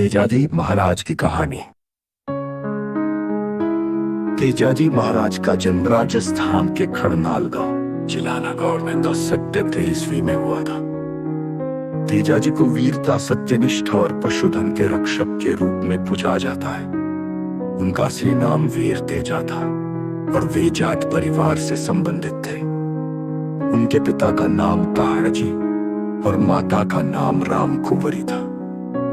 तेजाजी महाराज की कहानी। तेजाजी महाराज का जन्म राजस्थान के खड़नाल गांव चिलानागौर में 10 सितंबर ईस्वी में हुआ था। तेजाजी को वीरता, सत्यनिष्ठा और पशुधन के रक्षक के रूप में पूजा जाता है। उनका असली नाम वीर तेजा था और वे जाट परिवार से संबंधित थे। उनके पिता का नाम ताहड़जी और माता का नाम राम कुंवरी था।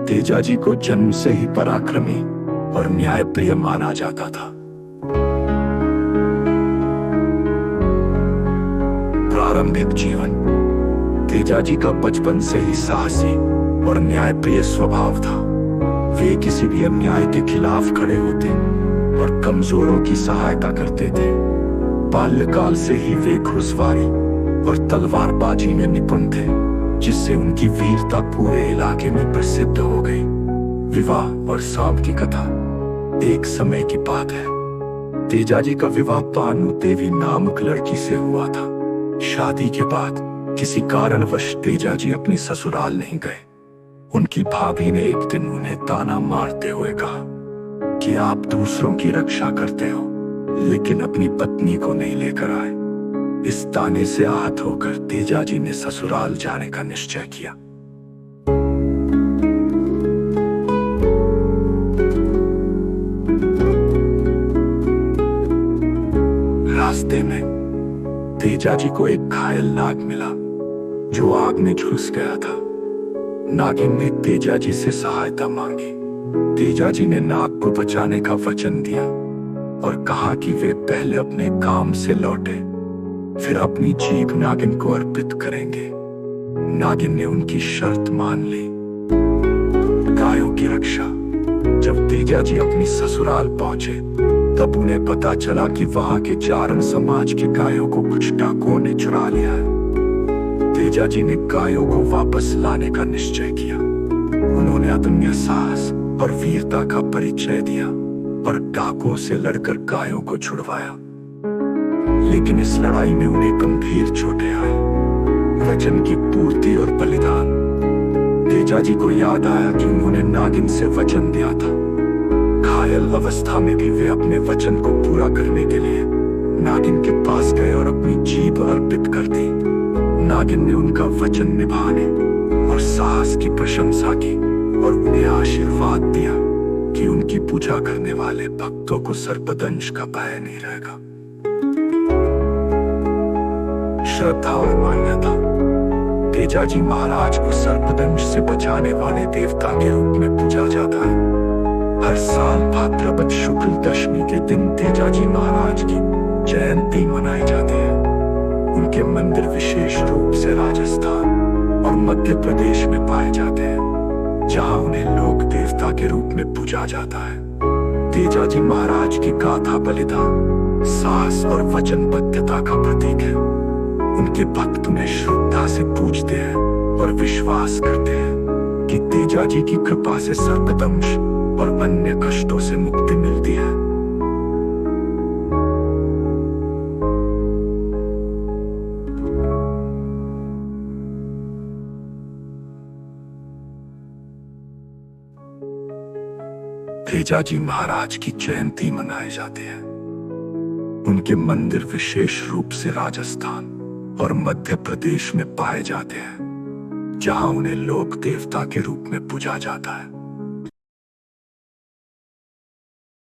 तेजाजी को जन्म से ही पराक्रमी और न्यायप्रिय माना जाता था। प्रारंभिक जीवन। तेजाजी का बचपन से ही साहसी और न्यायप्रिय स्वभाव था। वे किसी भी अन्याय के खिलाफ खड़े होते और कमजोरों की सहायता करते थे। बाल्यकाल से ही वे घुड़सवारी और तलवारबाजी में निपुण थे, जिससे उनकी वीरता पूरे इलाके में प्रसिद्ध हो गई। विवाह और सांप की कथा। एक समय की बात है, तेजाजी का विवाह पानु देवी नामक लड़की से हुआ था। शादी के बाद किसी कारणवश तेजाजी अपनी ससुराल नहीं गए। उनकी भाभी ने एक दिन उन्हें ताना मारते हुए कहा कि आप दूसरों की रक्षा करते हो, लेकिन अपनी पत्नी को नहीं लेकर आए। इस ताने से आहत होकर तेजाजी ने ससुराल जाने का निश्चय किया। रास्ते में तेजाजी को एक घायल नाग मिला जो आग में झुलस गया था। नागिन ने तेजाजी से सहायता मांगी। तेजाजी ने नाग को बचाने का वचन दिया और कहा कि वे पहले अपने काम से लौटे, फिर अपनी जीभ नागिन को अर्पित करेंगे। नागिन ने उनकी शर्त मान ली। गायों की रक्षा। जब तेजाजी अपनी ससुराल पहुंचे, तब उन्हें पता चला कि वहां के चारण समाज के गायों को कुछ डाकुओं ने चुरा लिया है। तेजाजी ने गायों को वापस लाने का निश्चय किया। उन्होंने अदम्य साहस और वीरता का परिचय दिया और डाकुओं से लड़कर गायों को छुड़वाया। लेकिन इस लड़ाई में उन्हें गंभीर चोटें आई। वचन की पूर्ति और बलिदान। तेजाजी को याद आया कि उन्होंने नागिन से वचन दिया था। घायल अवस्था में भी वे अपने वचन को पूरा करने के लिए नागिन के पास गए और अपनी जीभ अर्पित कर दी। नागिन ने उनका वचन निभाने और साहस की प्रशंसा की और उन्हें आशीर्वाद दिया कि उनकी पूजा करने वाले भक्तों को सर्पदंश का भय नहीं रहेगा। श्रद्धा और मान्यता। तेजाजी महाराज को सर्पदंश से बचाने वाले देवता के रूप में पूजा जाता है। हर साल भाद्रपद शुक्ल दशमी के दिन तेजाजी महाराज की जयंती मनाई जाती है। उनके मंदिर विशेष रूप से राजस्थान और मध्य प्रदेश में पाए जाते हैं, जहां उन्हें लोक देवता के रूप में पूजा जाता है। तेजाजी महाराज की गाथा बलिदान, साहस और वचनबद्धता का प्रतीक है। उनके भक्त उन्हें श्रद्धा से पूजते हैं और विश्वास करते हैं कि तेजाजी की कृपा से सर्पदंश और अन्य कष्टों से मुक्ति मिलती है। तेजाजी महाराज की जयंती मनाई जाती है। उनके मंदिर विशेष रूप से राजस्थान और मध्य प्रदेश में पाए जाते हैं, जहां उन्हें लोक देवता के रूप में पूजा जाता है।